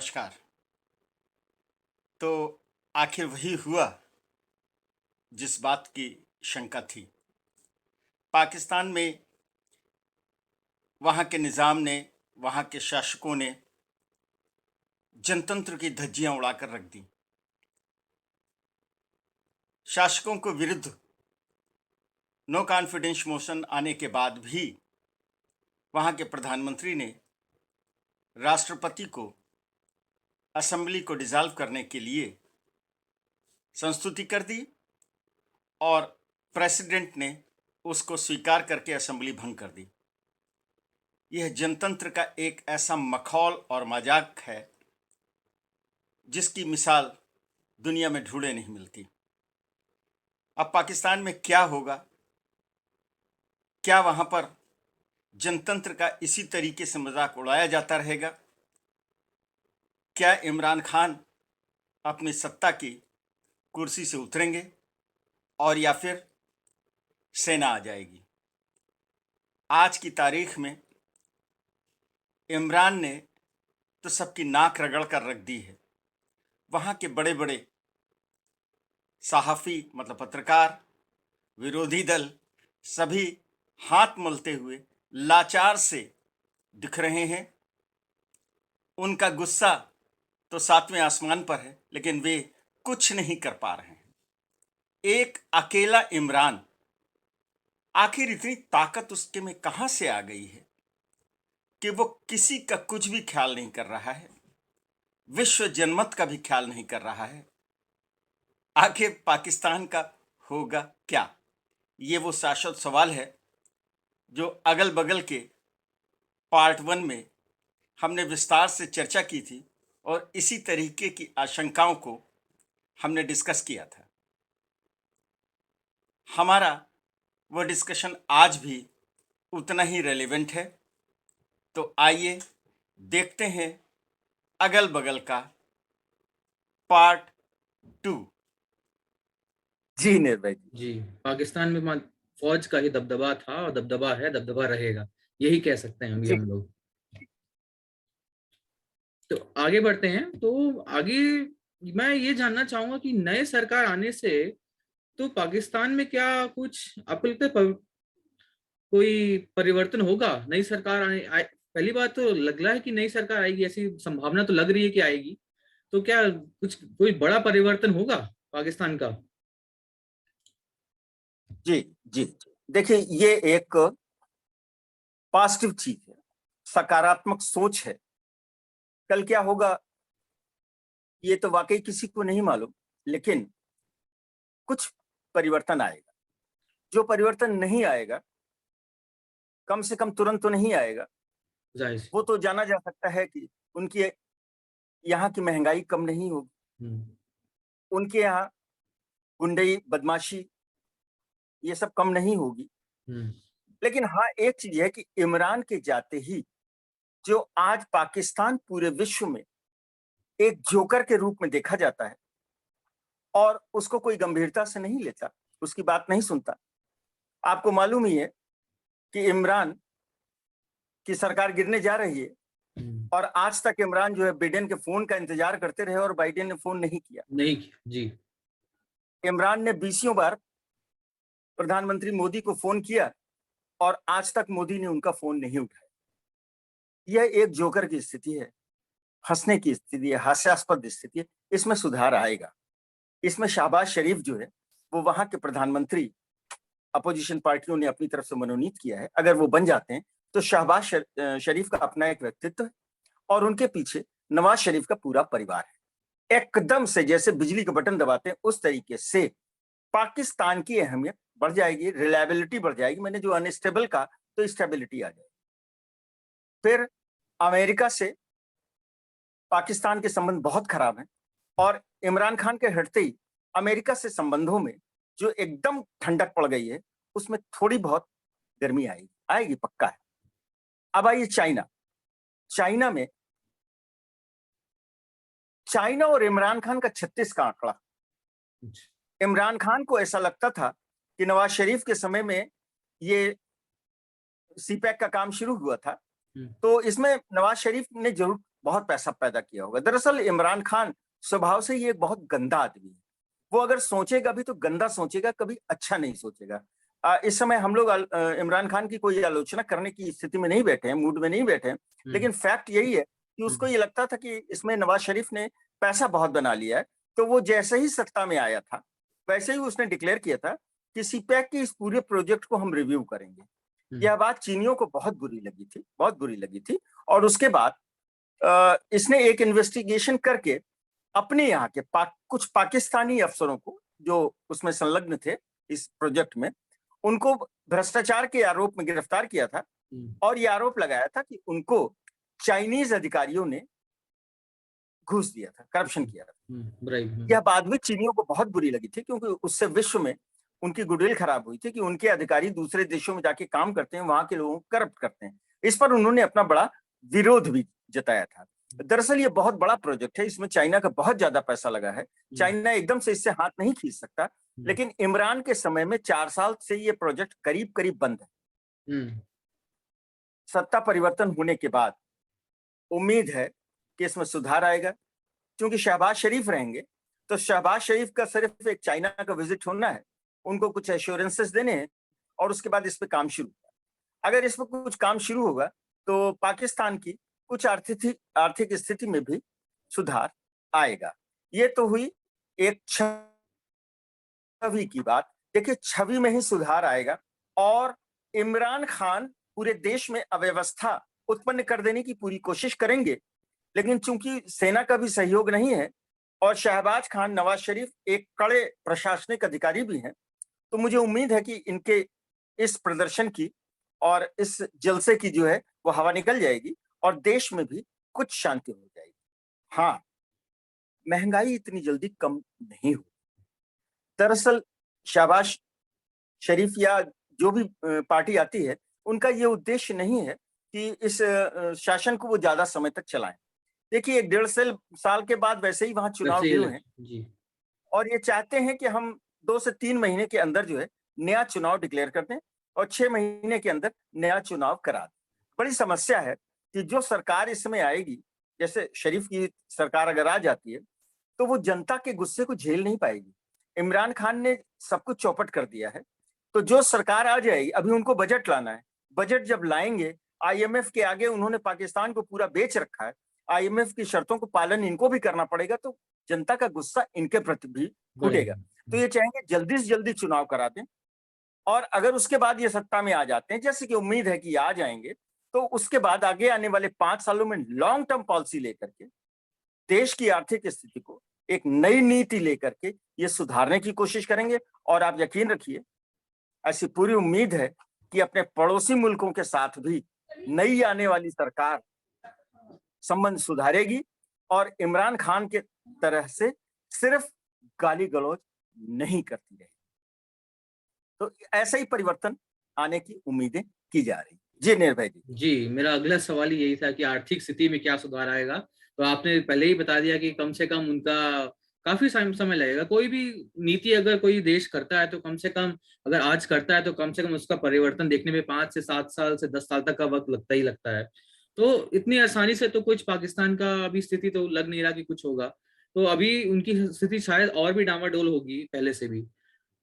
नमस्कार। तो आखिर वही हुआ जिस बात की शंका थी। पाकिस्तान में वहाँ के निज़ाम ने, वहाँ के शासकों ने जनतंत्र की धज्जियां उड़ाकर रख दी। शासकों को विरुद्ध नो कॉन्फिडेंस मोशन आने के बाद भी वहाँ के प्रधानमंत्री ने राष्ट्रपति को असेंबली को डिसॉल्व करने के लिए संस्तुति कर दी और प्रेसिडेंट ने उसको स्वीकार करके असेंबली भंग कर दी। यह जनतंत्र का एक ऐसा मखौल और मजाक है जिसकी मिसाल दुनिया में ढूंढे नहीं मिलती। अब पाकिस्तान में क्या होगा? क्या वहां पर जनतंत्र का इसी तरीके से मजाक उड़ाया जाता रहेगा? क्या इमरान खान अपनी सत्ता की कुर्सी से उतरेंगे और या फिर सेना आ जाएगी? आज की तारीख में इमरान ने तो सबकी नाक रगड़ कर रख दी है। वहाँ के बड़े बड़े सहाफ़ी मतलब पत्रकार, विरोधी दल सभी हाथ मलते हुए लाचार से दिख रहे हैं। उनका गुस्सा तो सातवें आसमान पर है, लेकिन वे कुछ नहीं कर पा रहे हैं। एक अकेला इमरान, आखिर इतनी ताकत उसके में कहां से आ गई है कि वो किसी का कुछ भी ख्याल नहीं कर रहा है, विश्व जनमत का भी ख्याल नहीं कर रहा है। आखिर पाकिस्तान का होगा क्या? ये वो शाश्वत सवाल है जो अगल बगल के पार्ट 1 में हमने विस्तार से चर्चा की थी और इसी तरीके की आशंकाओं को हमने डिस्कस किया था। हमारा वो डिस्कशन आज भी उतना ही रेलेवेंट है। तो आइए देखते हैं अगल बगल का पार्ट 2। जी निर्भय जी। जी, पाकिस्तान में फौज का ही दबदबा था और दबदबा है, दबदबा रहेगा, यही कह सकते हैं जी हम लोग। तो आगे बढ़ते हैं। तो आगे मैं ये जानना चाहूंगा कि नए सरकार आने से तो पाकिस्तान में क्या कुछ आपको लगता है कोई परिवर्तन होगा? नई सरकार पहली बात तो लग रहा है कि नई सरकार आएगी, ऐसी संभावना तो लग रही है कि आएगी। तो क्या कुछ कोई बड़ा परिवर्तन होगा पाकिस्तान का? जी जी। देखिए, ये एक पॉजिटिव चीज है, सकारात्मक सोच है। कल क्या होगा ये तो वाकई किसी को नहीं मालूम, लेकिन कुछ परिवर्तन आएगा। जो परिवर्तन नहीं आएगा, कम से कम तुरंत तो नहीं आएगा। जाहिर सी वो तो जाना जा सकता है कि उनकी यहाँ की महंगाई कम नहीं होगी, हम्म, उनके यहाँ गुंडई बदमाशी ये सब कम नहीं होगी। हम्म, लेकिन हाँ, एक चीज है कि इमरान के जाते ही जो आज पाकिस्तान पूरे विश्व में एक जोकर के रूप में देखा जाता है और उसको कोई गंभीरता से नहीं लेता, उसकी बात नहीं सुनता। आपको मालूम ही है कि इमरान की सरकार गिरने जा रही है हम्म, और आज तक इमरान जो है बाइडेन के फोन का इंतजार करते रहे और बाइडेन ने फोन नहीं किया। नहीं जी। इमरान ने बीसियों बार प्रधानमंत्री मोदी को फोन किया और आज तक मोदी ने उनका फोन नहीं उठाया। यह एक जोकर की स्थिति है, हंसने की स्थिति है, हास्यास्पद स्थिति है। इसमें सुधार आएगा। इसमें शहबाज शरीफ जो है वो वहां के प्रधानमंत्री अपोजिशन पार्टियों ने अपनी तरफ से मनोनीत किया है। अगर वो बन जाते हैं तो शहबाज शरीफ का अपना एक व्यक्तित्व है और उनके पीछे नवाज शरीफ का पूरा परिवार है। एकदम से जैसे बिजली का बटन दबाते हैं उस तरीके से पाकिस्तान की अहमियत बढ़ जाएगी, रिलायबिलिटी बढ़ जाएगी। मैंने जो अनस्टेबल का तो स्टेबिलिटी आ जाएगी। फिर अमेरिका से पाकिस्तान के संबंध बहुत खराब हैं और इमरान खान के हटते ही अमेरिका से संबंधों में जो एकदम ठंडक पड़ गई है उसमें थोड़ी बहुत गर्मी आएगी, आएगी पक्का है। अब आइए चाइना। चाइना में चाइना और इमरान खान का 36 का आंकड़ा। इमरान खान को ऐसा लगता था कि नवाज शरीफ के समय में ये सीपैक का काम शुरू हुआ था, हम्म, तो इसमें नवाज शरीफ ने जरूर बहुत पैसा पैदा किया होगा। दरअसल इमरान खान स्वभाव से ये एक बहुत गंदा आदमी है। वो अगर सोचेगा भी तो गंदा सोचेगा, कभी अच्छा नहीं सोचेगा। इस समय हम लोग इमरान खान की कोई आलोचना करने की स्थिति में नहीं बैठे हैं, मूड में नहीं बैठे हैं, लेकिन फैक्ट यही है कि उसको ये लगता था कि इसमें नवाज शरीफ ने पैसा बहुत बना लिया है, तो वो जैसे ही सत्ता में आया था वैसे ही उसने डिक्लेयर किया था कि सीपैक के इस पूरे प्रोजेक्ट को हम रिव्यू करेंगे। यह बात चीनियों को बहुत बुरी लगी थी, बहुत बुरी लगी थी। और उसके बाद इसने एक इन्वेस्टिगेशन करके अपने यहाँ के कुछ पाकिस्तानी अफसरों को जो उसमें संलग्न थे इस प्रोजेक्ट में, उनको भ्रष्टाचार के आरोप में गिरफ्तार किया था और ये आरोप लगाया था कि उनको चाइनीज अधिकारियों ने घूस दिया था, करप्शन किया था। यह बाद में चीनियों को बहुत बुरी लगी थी, क्योंकि उससे विश्व में उनकी गुडविल खराब हुई थी कि उनके अधिकारी दूसरे देशों में जाके काम करते हैं, वहां के लोगों को करप्ट करते हैं। इस पर उन्होंने अपना बड़ा विरोध भी जताया था। दरअसल ये बहुत बड़ा प्रोजेक्ट है, इसमें चाइना का बहुत ज्यादा पैसा लगा है। चाइना एकदम से इससे हाथ नहीं खींच सकता, लेकिन इमरान के समय में 4 साल से ये प्रोजेक्ट करीब करीब बंद है। सत्ता परिवर्तन होने के बाद उम्मीद है कि इसमें सुधार आएगा, क्योंकि शहबाज शरीफ रहेंगे तो शहबाज शरीफ का सिर्फ एक चाइना का विजिट होना है, उनको कुछ एश्योरेंसेस देने हैं और उसके बाद इस पे काम शुरू होगा। अगर इस पर कुछ काम शुरू होगा तो पाकिस्तान की कुछ आर्थिक स्थिति में भी सुधार आएगा। ये तो हुई एक छवि की बात। देखिए, छवि में ही सुधार आएगा और इमरान खान पूरे देश में अव्यवस्था उत्पन्न कर देने की पूरी कोशिश करेंगे, लेकिन चूंकि सेना का भी सहयोग नहीं है और शहबाज खान, नवाज शरीफ एक कड़े प्रशासनिक अधिकारी भी हैं, तो मुझे उम्मीद है कि इनके इस प्रदर्शन की और इस जलसे की जो है वो हवा निकल जाएगी और देश में भी कुछ शांति हो जाएगी। हाँ, महंगाई इतनी जल्दी कम नहीं होगी। दरअसल शहबाज शरीफ या जो भी पार्टी आती है, उनका ये उद्देश्य नहीं है कि इस शासन को वो ज्यादा समय तक चलाएं। देखिए, 1.5 साल के बाद वैसे ही वहां चुनाव ड्यू हैं और ये चाहते हैं कि हम 2 से 3 महीने के अंदर जो है नया चुनाव डिक्लेयर कर दें और 6 महीने के अंदर नया चुनाव करा दें। बड़ी समस्या है कि जो सरकार इस समय आएगी, जैसे शरीफ की सरकार अगर आ जाती है, तो वो जनता के गुस्से को झेल नहीं पाएगी। इमरान खान ने सब कुछ चौपट कर दिया है, तो जो सरकार आ जाएगी, अभी उनको बजट लाना है। बजट जब लाएंगे, IMF के आगे उन्होंने पाकिस्तान को पूरा बेच रखा है, IMF की शर्तों को पालन इनको भी करना पड़ेगा, तो जनता का गुस्सा इनके प्रति भी उठेगा। तो ये चाहेंगे जल्दी से जल्दी चुनाव करा दें और अगर उसके बाद ये सत्ता में आ जाते हैं, जैसे कि उम्मीद है कि आ जाएंगे, तो उसके बाद आगे आने वाले 5 सालों में लॉन्ग टर्म पॉलिसी लेकर के देश की आर्थिक स्थिति को एक नई नीति लेकर के ये सुधारने की कोशिश करेंगे। और आप यकीन रखिए, ऐसी पूरी उम्मीद है कि अपने पड़ोसी मुल्कों के साथ भी नई आने वाली सरकार संबंध सुधारेगी और इमरान खान के तरह से सिर्फ गाली गलौज नहीं करती रहेगी। तो ऐसा ही परिवर्तन आने की उम्मीदें की जा रही। जी निर्भय जी, मेरा अगला सवाल यही था कि आर्थिक स्थिति में क्या सुधार आएगा। तो आपने पहले ही बता दिया कि कम से कम उनका काफी समय लगेगा। कोई भी नीति अगर कोई देश करता है तो कम से कम, अगर आज करता है तो कम से कम उसका परिवर्तन देखने में 5 से 7 साल से 10 साल तक का वक्त लगता ही लगता है। तो इतनी आसानी से तो कुछ पाकिस्तान का अभी स्थिति तो लग नहीं रहा कि कुछ होगा। तो अभी उनकी स्थिति शायद और भी डामाडोल होगी पहले से भी।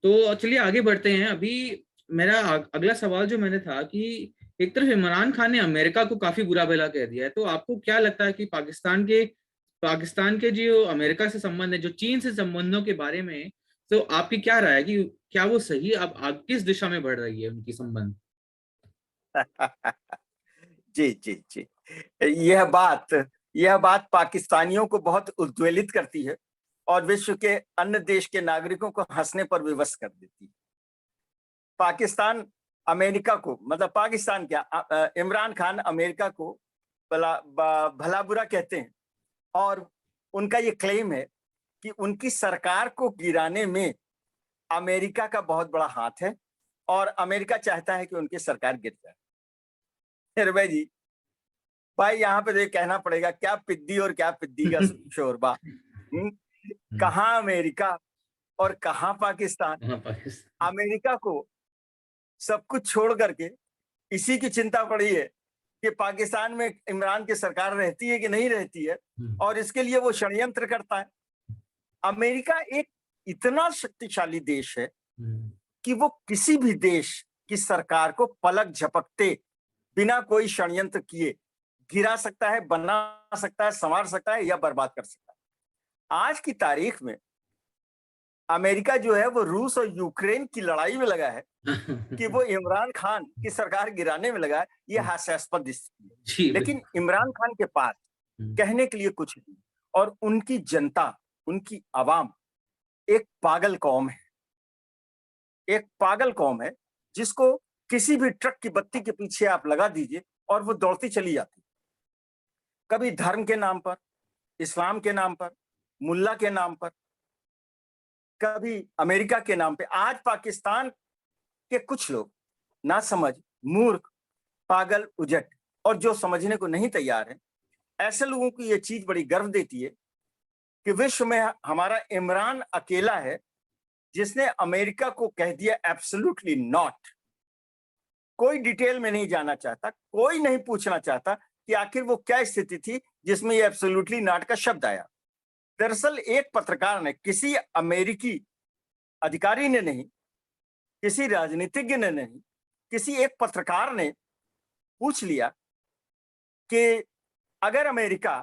तो चलिए आगे बढ़ते हैं। अभी मेरा अगला सवाल जो मैंने था कि एक तरफ इमरान खान ने अमेरिका को काफी बुरा भला कह दिया है, तो आपको क्या लगता है कि पाकिस्तान के जो अमेरिका से संबंध है, जो चीन से संबंधों के बारे में, तो आपकी क्या राय है कि क्या वो सही, अब किस दिशा में बढ़ रही है उनकी संबंध? जी जी जी, यह बात पाकिस्तानियों को बहुत उद्वेलित करती है और विश्व के अन्य देश के नागरिकों को हंसने पर विवश कर देती है। पाकिस्तान अमेरिका को, मतलब पाकिस्तान क्या, इमरान खान अमेरिका को भला बुरा कहते हैं और उनका ये क्लेम है कि उनकी सरकार को गिराने में अमेरिका का बहुत बड़ा हाथ है और अमेरिका चाहता है कि उनकी सरकार गिर जाए। निर्भय जी, भाई यहाँ पे तो ये कहना पड़ेगा, क्या पिद्दी और क्या पिद्दी का शोरबा। कहाँ अमेरिका और कहाँ पाकिस्तान। अमेरिका को सब कुछ छोड़ करके इसी की चिंता पड़ी है कि पाकिस्तान में इमरान की सरकार रहती है कि नहीं रहती है, और इसके लिए वो षड्यंत्र करता है। अमेरिका एक इतना शक्तिशाली देश है कि वो किसी भी देश की सरकार को पलक झपकते बिना कोई षड्यंत्र किए गिरा सकता है, बना सकता है, संवार सकता है या बर्बाद कर सकता है। आज की तारीख में अमेरिका जो है वो रूस और यूक्रेन की लड़ाई में लगा है कि वो इमरान खान की सरकार गिराने में लगा है। ये हास्यास्पद स्थिति है, जी लेकिन इमरान खान के पास कहने के लिए कुछ नहीं, और उनकी जनता, उनकी आवाम एक पागल कौम है, एक पागल कौम है जिसको किसी भी ट्रक की बत्ती के पीछे आप लगा दीजिए और वो दौड़ती चली जाती। कभी धर्म के नाम पर, इस्लाम के नाम पर, मुल्ला के नाम पर, कभी अमेरिका के नाम पे। आज पाकिस्तान के कुछ लोग नासमझ, मूर्ख, पागल, उजट और जो समझने को नहीं तैयार है, ऐसे लोगों को ये चीज बड़ी गर्व देती है कि विश्व में हमारा इमरान अकेला है जिसने अमेरिका को कह दिया एब्सोल्युटली नॉट। कोई डिटेल में नहीं जाना चाहता, कोई नहीं पूछना चाहता कि आखिर वो क्या स्थिति थी जिसमें ये एब्सोल्युटली नॉट का शब्द आया। दरअसल एक पत्रकार ने, किसी अमेरिकी अधिकारी ने नहीं, किसी राजनीतिज्ञ ने नहीं, किसी एक पत्रकार ने पूछ लिया कि अगर अमेरिका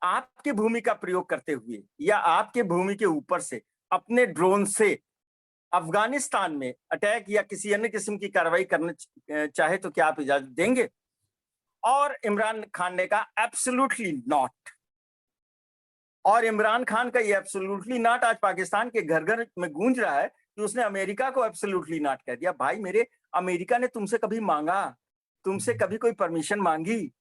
आपकी भूमि का प्रयोग करते हुए या आपके भूमि के ऊपर से अपने ड्रोन से अफगानिस्तान में अटैक या किसी अन्य किस्म की कार्रवाई करना चाहे तो क्या आप इजाजत देंगे? और इमरान खान ने कहा एब्सोल्युटली नॉट। और इमरान खान का ये एब्सोल्युटली नॉट आज पाकिस्तान के घर घर में गूंज रहा है कि उसने अमेरिका को एब्सोल्युटली नॉट कह दिया। भाई मेरे, अमेरिका ने तुमसे कभी मांगा, तुमसे कभी कोई परमिशन मांगी?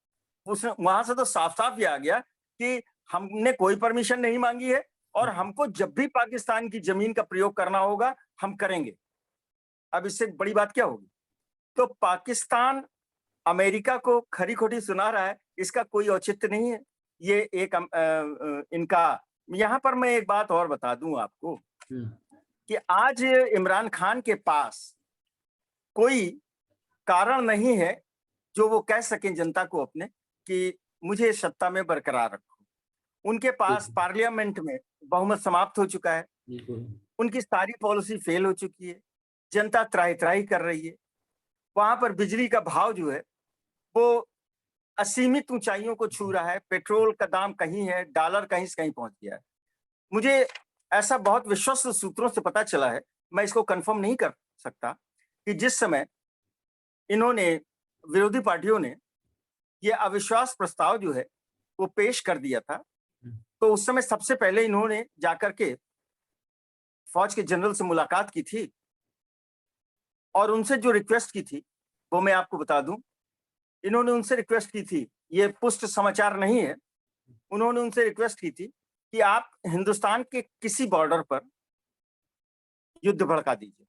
उसने वहां से तो साफ साफ ये आ गया कि हमने कोई परमिशन नहीं मांगी है और हमको जब भी पाकिस्तान की जमीन का प्रयोग करना होगा हम करेंगे। अब इससे बड़ी बात क्या होगी? तो पाकिस्तान अमेरिका को खरी खोटी सुना रहा है, इसका कोई औचित्य नहीं है। ये एक इनका, यहां पर मैं एक बात और बता दूं आपको कि आज इमरान खान के पास कोई कारण नहीं है जो वो कह सकें जनता को अपने कि मुझे सत्ता में बरकरार रखो। उनके पास पार्लियामेंट में बहुमत समाप्त हो चुका है, उनकी सारी पॉलिसी फेल हो चुकी है, जनता त्राही त्राही कर रही है। वहां पर बिजली का भाव जो है वो असीमित ऊंचाइयों को छू रहा है, पेट्रोल का दाम कहीं है, डॉलर कहीं से कहीं पहुंच गया है। मुझे ऐसा बहुत विश्वस्त सूत्रों से पता चला है, मैं इसको कंफर्म नहीं कर सकता, कि जिस समय इन्होंने, विरोधी पार्टियों ने ये अविश्वास प्रस्ताव जो है वो पेश कर दिया था, तो उस समय सबसे पहले इन्होंने जाकर के फौज के जनरल से मुलाकात की थी और उनसे जो रिक्वेस्ट की थी वो मैं आपको बता दूं। इन्होंने उनसे रिक्वेस्ट की थी, ये पुष्ट समाचार नहीं है, उन्होंने उनसे रिक्वेस्ट की थी कि आप हिंदुस्तान के किसी बॉर्डर पर युद्ध भड़का दीजिए।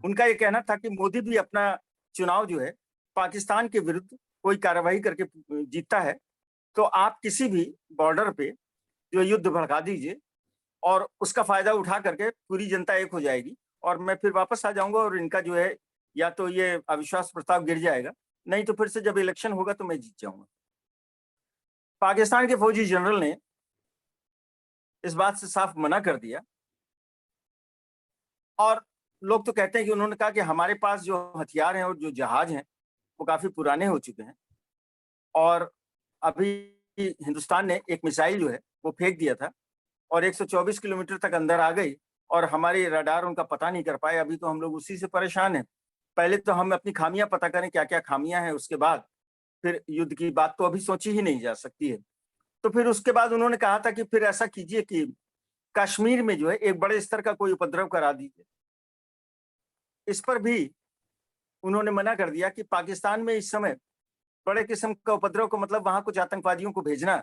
उनका ये कहना था कि मोदी भी अपना चुनाव जो है पाकिस्तान के विरुद्ध कोई कार्रवाई करके जीतता है, तो आप किसी भी बॉर्डर पे जो युद्ध भड़का दीजिए और उसका फायदा उठा करके पूरी जनता एक हो जाएगी और मैं फिर वापस आ जाऊंगा और इनका जो है या तो ये अविश्वास प्रस्ताव गिर जाएगा, नहीं तो फिर से जब इलेक्शन होगा तो मैं जीत जाऊंगा। पाकिस्तान के फौजी जनरल ने इस बात से साफ मना कर दिया और लोग तो कहते हैं कि उन्होंने कहा कि हमारे पास जो हथियार हैं और जो जहाज हैं वो काफी पुराने हो चुके हैं और अभी हिंदुस्तान ने एक मिसाइल जो है वो फेंक दिया था और 124 किलोमीटर तक अंदर आ गई और हमारे रडार उनका पता नहीं कर पाए। अभी तो हम लोग उसी से परेशान हैं। पहले तो हम अपनी खामियां पता करें, क्या क्या खामियां हैं, उसके बाद फिर युद्ध की बात तो अभी सोची ही नहीं जा सकती है। तो फिर उसके बाद उन्होंने कहा था कि फिर ऐसा कीजिए कि कश्मीर में जो है एक बड़े स्तर का कोई उपद्रव करा दीजिए। इस पर भी उन्होंने मना कर दिया कि पाकिस्तान में इस समय बड़े किस्म का उपद्रव को मतलब वहां कुछ आतंकवादियों को भेजना,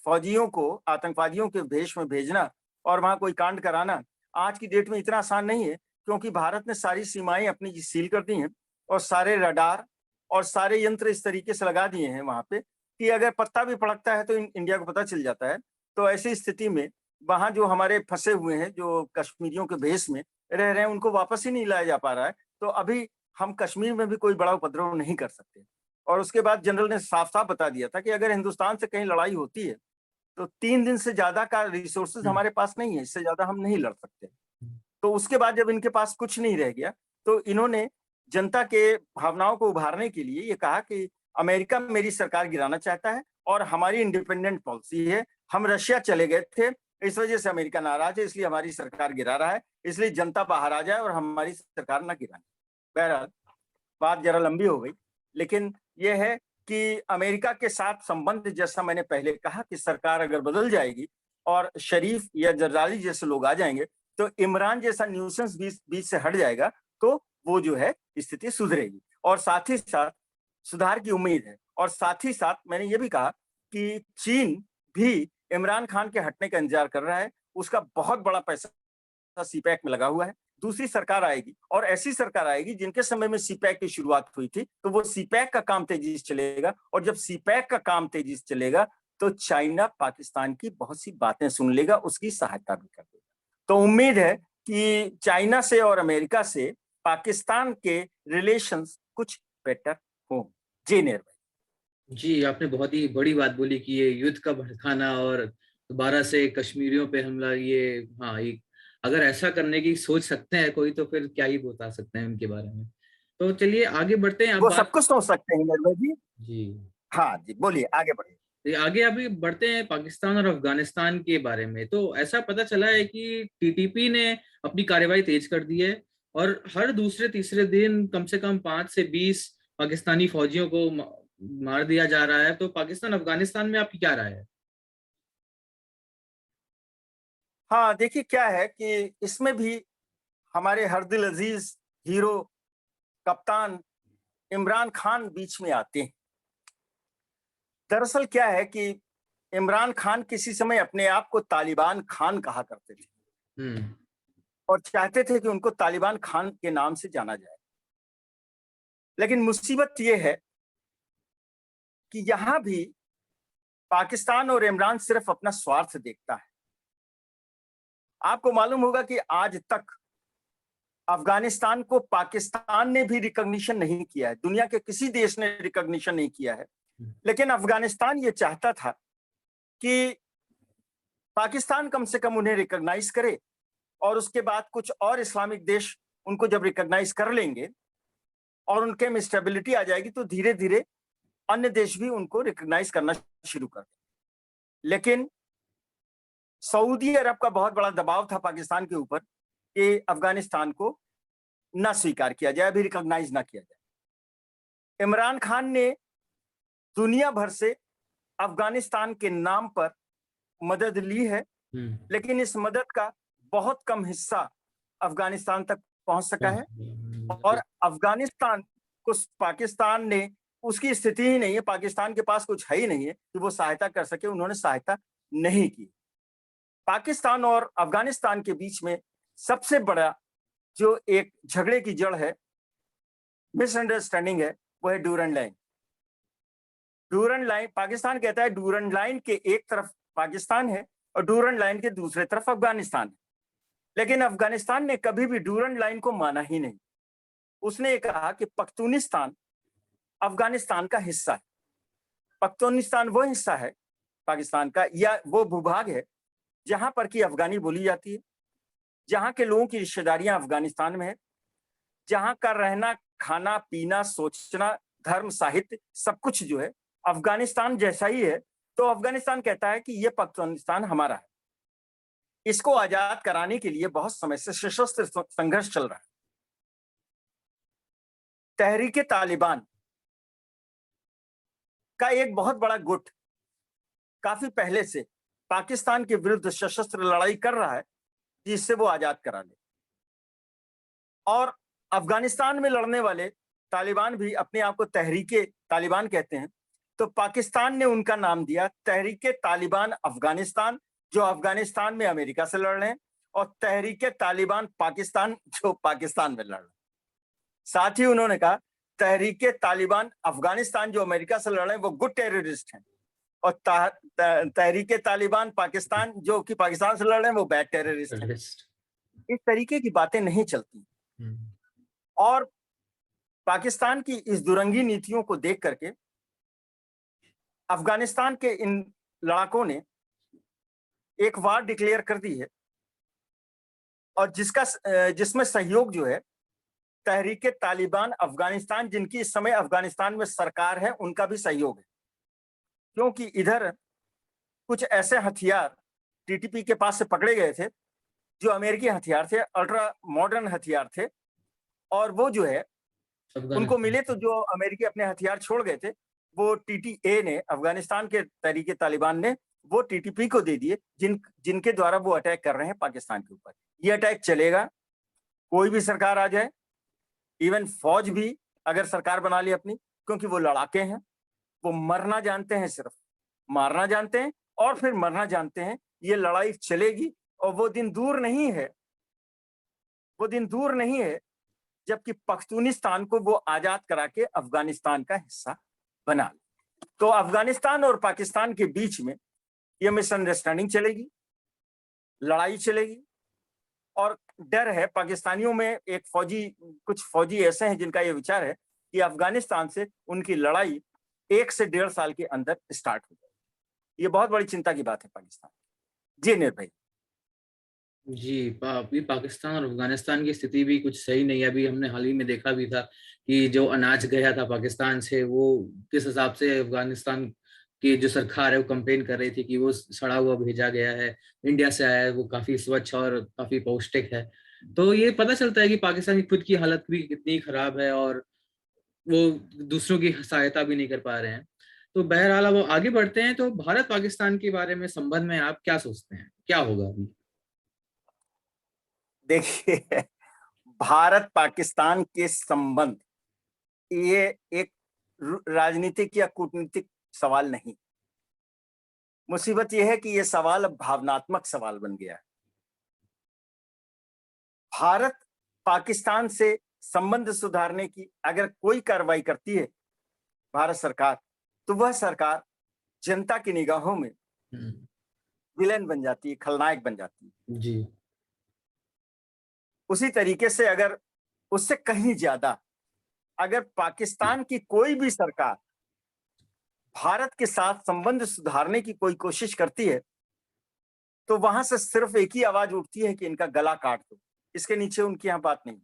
फौजियों को आतंकवादियों के भेष में भेजना और वहां कोई कांड कराना आज की डेट में इतना आसान नहीं है, क्योंकि भारत ने सारी सीमाएं अपनी सील कर दी हैं और सारे रडार और सारे यंत्र इस तरीके से लगा दिए हैं वहां पे कि अगर पत्ता भी पड़कता है तो इंडिया को पता चल जाता है। तो ऐसी स्थिति में वहां जो हमारे फंसे हुए हैं, जो कश्मीरियों के भेष में रह रहे हैं, उनको वापस ही नहीं लाया जा पा रहा है। तो अभी हम कश्मीर में भी कोई बड़ा उपद्रव नहीं कर सकते। और उसके बाद जनरल ने साफ साफ बता दिया था कि अगर हिंदुस्तान से कहीं लड़ाई होती है तो 3 दिन से ज्यादा का रिसोर्सेज हमारे पास नहीं है, इससे ज्यादा हम नहीं लड़ सकते। तो उसके बाद जब इनके पास कुछ नहीं रह गया तो इन्होंने जनता के भावनाओं को उभारने के लिए ये कहा कि अमेरिका मेरी सरकार गिराना चाहता है और हमारी इंडिपेंडेंट पॉलिसी है, हम रशिया चले गए थे, इस वजह से अमेरिका नाराज है, इसलिए हमारी सरकार गिरा रहा है, इसलिए जनता बाहर आ जाए और हमारी सरकार ना गिराए। बहरहाल बात जरा लंबी हो गई, लेकिन यह है कि अमेरिका के साथ संबंध, जैसा मैंने पहले कहा कि सरकार अगर बदल जाएगी और शरीफ या जरदारी जैसे लोग आ जाएंगे तो इमरान जैसा न्यूसेंस बीच से हट जाएगा, तो वो जो है स्थिति सुधरेगी और साथ ही साथ सुधार की उम्मीद है। और साथ ही साथ मैंने ये भी कहा कि चीन भी इमरान खान के हटने का इंतजार कर रहा है, उसका बहुत बड़ा पैसा सीपैक में लगा हुआ है। दूसरी सरकार आएगी और ऐसी सरकार आएगी जिनके समय में सीपैक की शुरुआत हुई थी, तो वो सीपैक का काम तेजी से चलेगा और जब सीपैक का काम तेजी से चलेगा तो चाइना पाकिस्तान की बहुत सी बातें सुन लेगा, उसकी सहायता भी कर देगा। तो उम्मीद है कि चाइना से और अमेरिका से पाकिस्तान के रिलेशंस कुछ बेटर हो। जी निर्भय। जी, आपने बहुत ही बड़ी बात बोली कि ये युद्ध का भड़काना और दोबारा से कश्मीरियों पे हमला, ये हाँ, ये अगर ऐसा करने की सोच सकते हैं कोई तो फिर क्या ही बता सकते हैं उनके बारे में। तो चलिए आगे बढ़ते हैं, अब वो सब बात। कुछ सोच सकते हैं निर्भय जी। जी, हाँ जी, बोलिए, आगे बढ़िए। ये आगे अभी बढ़ते हैं पाकिस्तान और अफगानिस्तान के बारे में। तो ऐसा पता चला है कि टीटीपी ने अपनी कार्रवाई तेज कर दी है और हर दूसरे तीसरे दिन कम से कम 5 से 20 पाकिस्तानी फौजियों को मार दिया जा रहा है। तो पाकिस्तान अफगानिस्तान में आपकी क्या राय है? हाँ देखिए, क्या है कि इसमें भी हमारे हर दिल अजीज हीरो कप्तान इमरान खान बीच में आते हैं। दरअसल क्या है कि इमरान खान किसी समय अपने आप को तालिबान खान कहा करते थे और चाहते थे कि उनको तालिबान खान के नाम से जाना जाए। लेकिन मुसीबत यह है कि यहां भी पाकिस्तान और इमरान सिर्फ अपना स्वार्थ देखता है। आपको मालूम होगा कि आज तक अफगानिस्तान को पाकिस्तान ने भी रिकॉग्निशन नहीं किया है, दुनिया के किसी देश ने रिकॉग्निशन नहीं किया है। लेकिन अफगानिस्तान ये चाहता था कि पाकिस्तान कम से कम उन्हें रिकॉग्नाइज करे और उसके बाद कुछ और इस्लामिक देश उनको जब रिकॉग्नाइज कर लेंगे और उनके में स्टेबिलिटी आ जाएगी तो धीरे धीरे अन्य देश भी उनको रिकॉग्नाइज करना शुरू कर दें। लेकिन सऊदी अरब का बहुत बड़ा दबाव था पाकिस्तान के ऊपर कि अफगानिस्तान को ना स्वीकार किया जाए, अभी रिकॉग्नाइज ना किया जाए। इमरान खान ने दुनिया भर से अफगानिस्तान के नाम पर मदद ली है, लेकिन इस मदद का बहुत कम हिस्सा अफगानिस्तान तक पहुंच सका है और अफगानिस्तान को पाकिस्तान ने, उसकी स्थिति ही नहीं है, पाकिस्तान के पास कुछ है ही नहीं है कि वो सहायता कर सके, उन्होंने सहायता नहीं की। पाकिस्तान और अफगानिस्तान के बीच में सबसे बड़ा जो एक झगड़े की जड़ है, मिसअंडरस्टैंडिंग है, वो है Durand line. Durand line, Pakistan कहता है डूरंड लाइन के एक तरफ पाकिस्तान है और डूरंड लाइन के दूसरे तरफ अफगानिस्तान है। लेकिन अफगानिस्तान ने कभी भी डूरंड लाइन को माना ही नहीं। उसने ये कहा कि पख्तूनिस्तान अफगानिस्तान का हिस्सा है। पख्तूनिस्तान वो हिस्सा है पाकिस्तान का या वो भूभाग है जहां पर की अफगानी बोली जाती है, जहां के लोगों की रिश्तेदारियां अफगानिस्तान में है, जहां का रहना, खाना, पीना, सोचना, धर्म, साहित्य सब कुछ जो है अफगानिस्तान जैसा ही है। तो अफगानिस्तान कहता है कि ये पख्तूनिस्तान हमारा है। इसको आजाद कराने के लिए बहुत समय से सशस्त्र संघर्ष चल रहा है। तहरीके तालिबान का एक बहुत बड़ा गुट काफी पहले से पाकिस्तान के विरुद्ध सशस्त्र लड़ाई कर रहा है जिससे वो आजाद करा ले। और अफगानिस्तान में लड़ने वाले तालिबान भी अपने आप को तहरीके तालिबान कहते हैं, तो पाकिस्तान ने उनका नाम दिया तहरीके तालिबान अफगानिस्तान, जो अफगानिस्तान में अमेरिका से लड़ रहे हैं, और तहरीके तालिबान पाकिस्तान, जो पाकिस्तान में लड़ रहे हैं। साथ ही उन्होंने कहा तहरीके तालिबान अफगानिस्तान जो अमेरिका से लड़ रहे हैं वो गुड टेररिस्ट हैं, और तहरीके तालिबान पाकिस्तान जो कि पाकिस्तान से लड़ रहे हैं वो बैड टेररिस्ट हैं। इस तरीके की बातें नहीं चलती। और पाकिस्तान की इस दुरंगी नीतियों को देख करके अफगानिस्तान के इन लड़ाकों ने एक वार डिक्लेयर कर दी है, और जिसमें सहयोग जो है तहरीके तालिबान अफगानिस्तान, जिनकी इस समय अफगानिस्तान में सरकार है, उनका भी सहयोग है। क्योंकि इधर कुछ ऐसे हथियार टीटीपी के पास से पकड़े गए थे जो अमेरिकी हथियार थे, अल्ट्रा मॉडर्न हथियार थे, और वो जो है उनको मिले तो जो अमेरिकी अपने हथियार छोड़ गए थे वो टीटीए ने, अफगानिस्तान के तहरीके तालिबान ने वो टीटीपी को दे दिए, जिनके द्वारा वो अटैक कर रहे हैं पाकिस्तान के ऊपर। ये अटैक चलेगा, कोई भी सरकार आ जाए, इवन फौज भी अगर सरकार बना ली अपनी, क्योंकि वो लड़ाके हैं, वो मरना जानते हैं, सिर्फ मारना जानते हैं और फिर मरना जानते हैं। ये लड़ाई चलेगी और वो दिन दूर नहीं है, वो दिन दूर नहीं है जबकि पख्तूनिस्तान को वो आजाद करा के अफगानिस्तान का हिस्सा बना ले। तो अफगानिस्तान और पाकिस्तान के बीच में ये मिसअंडरस्टैंडिंग चलेगी, लड़ाई चलेगी, और डर है पाकिस्तानियों में, कुछ फौजी ऐसे हैं जिनका ये विचार है कि अफगानिस्तान से उनकी लड़ाई 1 से 1.5 साल के अंदर स्टार्ट हो जाएगी। ये बहुत बड़ी चिंता की बात है पाकिस्तान। जी निर्भय। जी, अभी पाकिस्तान और अफगानिस्तान की स्थिति भी कुछ सही नहीं है। अभी हमने हाल ही में देखा भी था कि जो अनाज गया था पाकिस्तान से, वो किस हिसाब से अफगानिस्तान की जो सरकार है वो कंप्लेन कर रही थी कि वो सड़ा हुआ भेजा गया है, इंडिया से आया है, वो काफी स्वच्छ और काफी पौष्टिक है। तो ये पता चलता है कि पाकिस्तान की खुद की हालत भी कितनी खराब है और वो दूसरों की सहायता भी नहीं कर पा रहे हैं। तो बहरहाल अब आगे बढ़ते हैं। तो भारत पाकिस्तान के बारे में संबंध में आप क्या सोचते हैं, क्या होगा अभी? देखिए, भारत पाकिस्तान के संबंध ये एक राजनीतिक या कूटनीतिक सवाल नहीं। मुसीबत यह है कि यह सवाल अब भावनात्मक सवाल बन गया है। भारत पाकिस्तान से संबंध सुधारने की अगर कोई कार्रवाई करती है भारत सरकार, तो वह सरकार जनता की निगाहों में विलेन बन जाती है, खलनायक बन जाती है। जी। उसी तरीके से अगर उससे कहीं ज्यादा अगर पाकिस्तान की कोई भी सरकार भारत के साथ संबंध सुधारने की कोई कोशिश करती है, तो वहां से सिर्फ एक ही आवाज उठती है कि इनका गला काट दो। इसके नीचे उनकी यहां बात नहीं।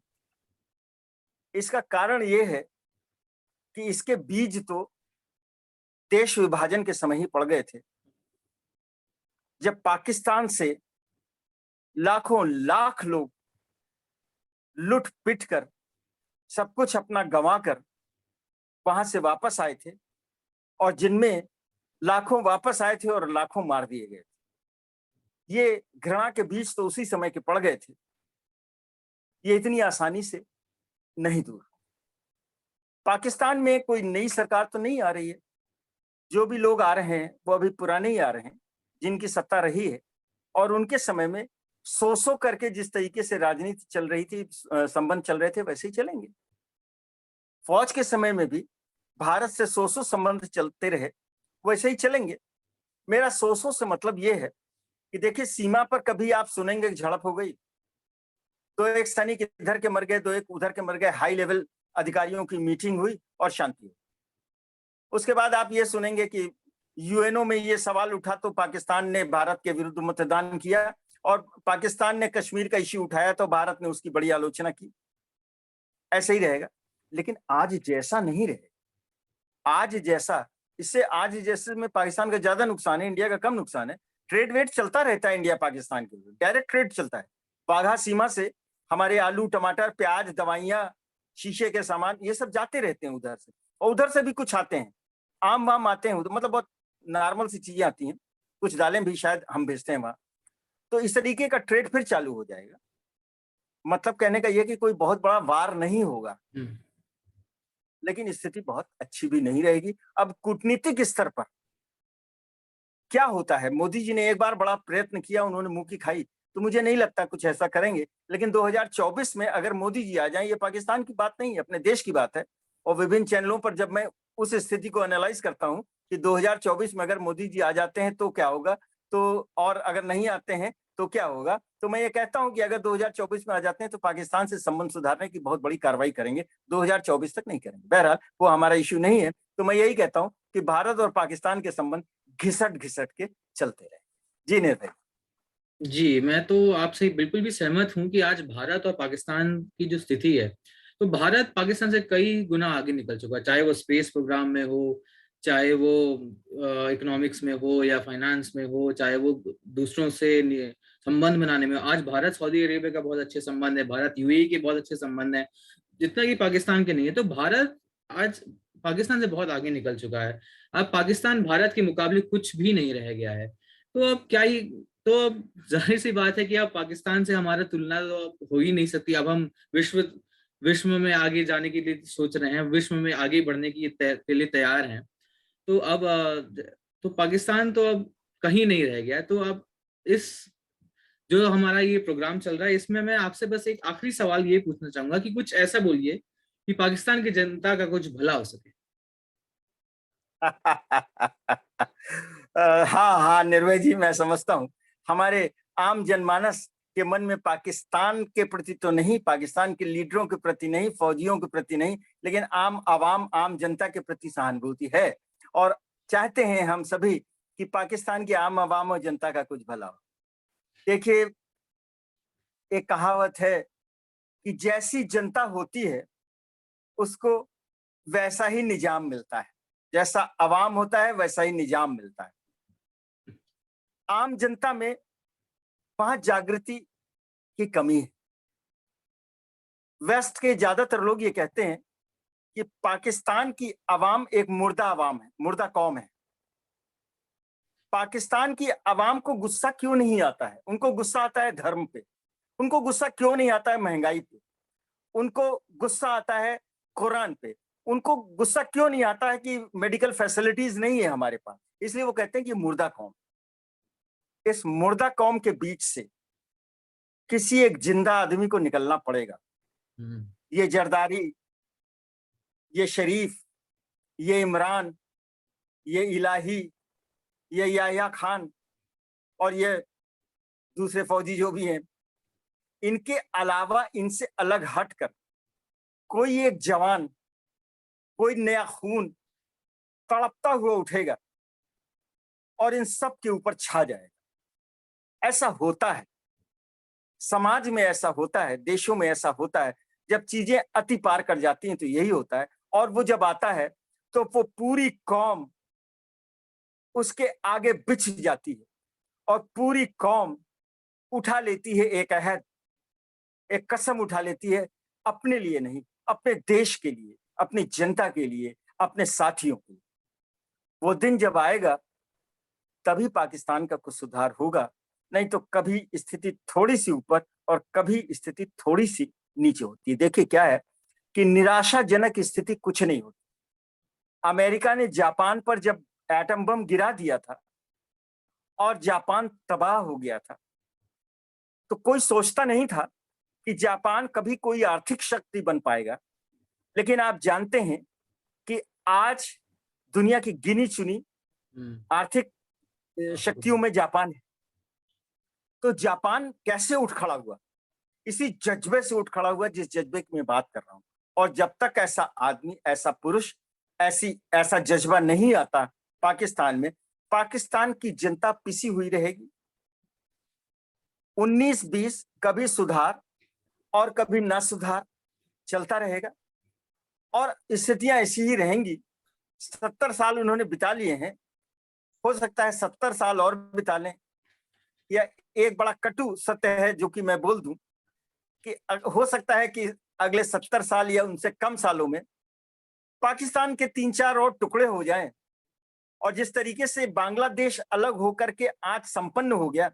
इसका कारण यह है कि इसके बीज तो देश विभाजन के समय ही पड़ गए थे, जब पाकिस्तान से लाखों लाख लोग लुट पिट कर सब कुछ अपना गंवा कर वहां से वापस आए थे, और जिनमें लाखों वापस आए थे और लाखों मार दिए गए थे। ये घृणा के बीज तो उसी समय के पड़ गए थे। ये इतनी आसानी से नहीं दूर। पाकिस्तान में कोई नई सरकार तो नहीं आ रही है। जो भी लोग आ रहे हैं वो अभी पुराने ही आ रहे हैं, जिनकी सत्ता रही है, और उनके समय में सौ करके जिस तरीके से राजनीति चल रही थी, संबंध चल रहे थे, वैसे ही चलेंगे। फौज के समय में भी भारत से सौ संबंध चलते रहे, वैसे ही चलेंगे। मेरा सौ से मतलब ये है कि देखिए, सीमा पर कभी आप सुनेंगे झड़प हो गई, तो एक सैनिक इधर के मर गए, दो एक उधर के मर गए, हाई लेवल अधिकारियों की मीटिंग हुई और शांति हुई। उसके बाद आप ये सुनेंगे कि यूएनओ में ये सवाल उठा तो पाकिस्तान ने भारत के विरुद्ध मतदान किया, और पाकिस्तान ने कश्मीर का इश्यू उठाया तो भारत ने उसकी बड़ी आलोचना की। ऐसे ही रहेगा। लेकिन आज जैसा नहीं रहेगा। आज जैसे में पाकिस्तान का ज्यादा नुकसान है, इंडिया का कम नुकसान है। ट्रेड वेट चलता रहता है इंडिया पाकिस्तान के ऊपर, डायरेक्ट ट्रेड चलता है। वाघा सीमा से हमारे आलू, टमाटर, प्याज, दवाइयां, शीशे के सामान, ये सब जाते रहते हैं उधर से, और उधर से भी कुछ आते हैं, आम वाम आते हैं, मतलब बहुत नॉर्मल सी चीजें आती हैं। कुछ दालें भी शायद हम भेजते हैं वहां। तो इस तरीके का ट्रेड फिर चालू हो जाएगा। मतलब कहने का यह कि कोई बहुत बड़ा वार नहीं होगा, लेकिन स्थिति बहुत अच्छी भी नहीं रहेगी। अब कूटनीतिक स्तर पर क्या होता है, मोदी जी ने एक बार बड़ा प्रयत्न किया, उन्होंने मुंह की खाई, तो मुझे नहीं लगता कुछ ऐसा करेंगे। लेकिन 2024 में अगर मोदी जी आ जाएं, ये पाकिस्तान की बात नहीं है, अपने देश की बात है। और विभिन्न चैनलों पर जब मैं उस स्थिति को एनालाइज करता हूं कि 2024 में अगर मोदी जी आ जाते हैं तो क्या होगा, तो और अगर नहीं आते हैं तो क्या होगा? तो मैं ये कहता हूं कि अगर 2024 में आ जाते हैं तो पाकिस्तान से संबंध सुधारने की बहुत बड़ी कार्रवाई करेंगे, 2024 तक नहीं करेंगे। बहरहाल वो हमारा इश्यू नहीं है। तो मैं यही कहता हूं कि भारत और पाकिस्तान के संबंध घिसट घिसट के चलते रहे। जी निर्भय। जी, मैं तो आपसे बिल्कुल भी सहमत हूँ कि आज भारत और पाकिस्तान की जो स्थिति है, तो भारत पाकिस्तान से कई गुना आगे निकल चुका है, चाहे वो स्पेस प्रोग्राम में हो, चाहे वो इकोनॉमिक्स में हो या फाइनेंस में हो, चाहे वो दूसरों से संबंध बनाने में हो। आज भारत सऊदी अरेबिया का बहुत अच्छे संबंध है, भारत यूएई के बहुत अच्छे संबंध है, जितना कि पाकिस्तान के नहीं है। तो भारत आज पाकिस्तान से बहुत आगे निकल चुका है। अब पाकिस्तान भारत के मुकाबले कुछ भी नहीं रह गया है। तो अब क्या ही, तो अब जाहिर सी बात है कि अब पाकिस्तान से हमारा तुलना तो अब हो ही नहीं सकती। अब हम विश्व में आगे जाने के लिए सोच रहे हैं, विश्व में आगे बढ़ने के लिए तैयार हैं। तो अब तो पाकिस्तान तो अब कहीं नहीं रह गया। तो अब इस जो हमारा ये प्रोग्राम चल रहा है, इसमें मैं आपसे बस एक आखिरी सवाल ये पूछना चाहूंगा कि कुछ ऐसा बोलिए कि पाकिस्तान की जनता का कुछ भला हो सके। हाँ हाँ निर्भय जी, मैं समझता हूँ हमारे आम जनमानस के मन में पाकिस्तान के प्रति तो नहीं, पाकिस्तान के लीडरों के प्रति नहीं, फौजियों के प्रति नहीं, लेकिन आम आवाम, आम जनता के प्रति सहानुभूति है। और चाहते हैं हम सभी कि पाकिस्तान की आम आवाम और जनता का कुछ भला हो। देखिए, एक कहावत है कि जैसी जनता होती है उसको वैसा ही निजाम मिलता है, जैसा अवाम होता है वैसा ही निजाम मिलता है। आम जनता में वहां जागृति की कमी है। वेस्ट के ज्यादातर लोग ये कहते हैं कि पाकिस्तान की अवाम एक मुर्दा अवाम है, मुर्दा कौम है। पाकिस्तान की अवाम को गुस्सा क्यों नहीं आता है? उनको गुस्सा आता है धर्म पे। उनको गुस्सा क्यों नहीं आता है महंगाई पे? उनको गुस्सा आता है कुरान पे। उनको गुस्सा क्यों नहीं आता है कि मेडिकल फैसिलिटीज नहीं है हमारे पास? इसलिए वो कहते हैं कि मुर्दा कौम। इस मुर्दा कौम के बीच से किसी एक जिंदा आदमी को निकलना पड़ेगा। ये जरदारी, ये शरीफ, ये इमरान, ये इलाही, ये याह्या खान और ये दूसरे फौजी जो भी हैं, इनके अलावा, इनसे अलग हटकर कोई एक जवान, कोई नया खून तड़पता हुआ उठेगा और इन सब के ऊपर छा जाएगा। ऐसा होता है, समाज में ऐसा होता है, देशों में ऐसा होता है। जब चीजें अति पार कर जाती हैं तो यही होता है। और वो जब आता है तो वो पूरी कौम उसके आगे बिछ जाती है और पूरी कौम उठा लेती है एक अहद, एक कसम उठा लेती है, अपने लिए नहीं, अपने देश के लिए, अपनी जनता के लिए, अपने साथियों के लिए। वो दिन जब आएगा तभी पाकिस्तान का कुछ सुधार होगा, नहीं तो कभी स्थिति थोड़ी सी ऊपर और कभी स्थिति थोड़ी सी नीचे होती है। देखिए क्या है कि निराशाजनक स्थिति कुछ नहीं होती। अमेरिका ने जापान पर जब एटम बम गिरा दिया था और जापान तबाह हो गया था, तो कोई सोचता नहीं था कि जापान कभी कोई आर्थिक शक्ति बन पाएगा। लेकिन आप जानते हैं कि आज दुनिया की गिनी चुनी आर्थिक शक्तियों में जापान है। तो जापान कैसे उठ खड़ा हुआ? इसी जज्बे से उठ खड़ा हुआ जिस जज्बे की मैं बात कर रहा हूं। और जब तक ऐसा आदमी, ऐसा पुरुष, ऐसा जज्बा नहीं आता पाकिस्तान में, पाकिस्तान की जनता पिसी हुई रहेगी। 19-20 कभी सुधार और कभी न सुधार चलता रहेगा और स्थितियां ऐसी ही रहेंगी। 70 साल उन्होंने बिता लिए हैं, हो सकता है 70 साल और बिता लें। या एक बड़ा कटु सत्य है जो कि मैं बोल दूं कि हो सकता है कि अगले 70 साल या उनसे कम सालों में पाकिस्तान के 3-4 और टुकड़े हो जाएं। और जिस तरीके से बांग्लादेश अलग होकर के आज संपन्न हो गया,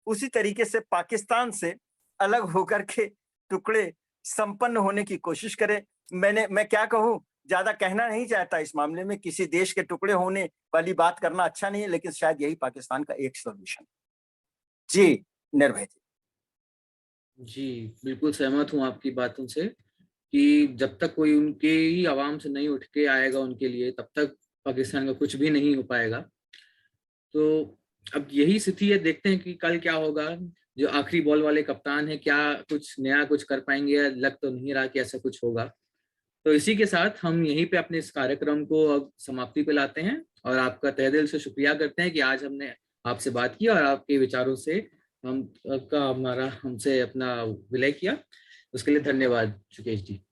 उसी तरीके से पाकिस्तान से अलग होकर के टुकड़े संपन्न होने की कोशिश करें। मैं क्या कहूं, ज्यादा कहना नहीं चाहता इस मामले में, किसी देश के टुकड़े होने वाली बात करना अच्छा नहीं है, लेकिन शायद यही पाकिस्तान का एक सॉल्यूशन। जी निर्भय जी, बिल्कुल सहमत हूँ आपकी बातों से कि जब तक कोई उनके ही आवाम से नहीं उठ के आएगा उनके लिए, तब तक पाकिस्तान का कुछ भी नहीं हो पाएगा। तो अब यही स्थिति है, देखते हैं कि कल क्या होगा। जो आखिरी बॉल वाले कप्तान है, क्या कुछ नया कुछ कर पाएंगे? लग तो नहीं रहा कि ऐसा कुछ होगा। तो इसी के साथ हम यहीं पे अपने इस कार्यक्रम को अब समाप्ति पे लाते हैं और आपका तहे दिल से शुक्रिया करते हैं कि आज हमने आपसे बात की और आपके विचारों से हम आपका हमारा हमसे अपना विलय किया। उसके लिए धन्यवाद सुकेश जी।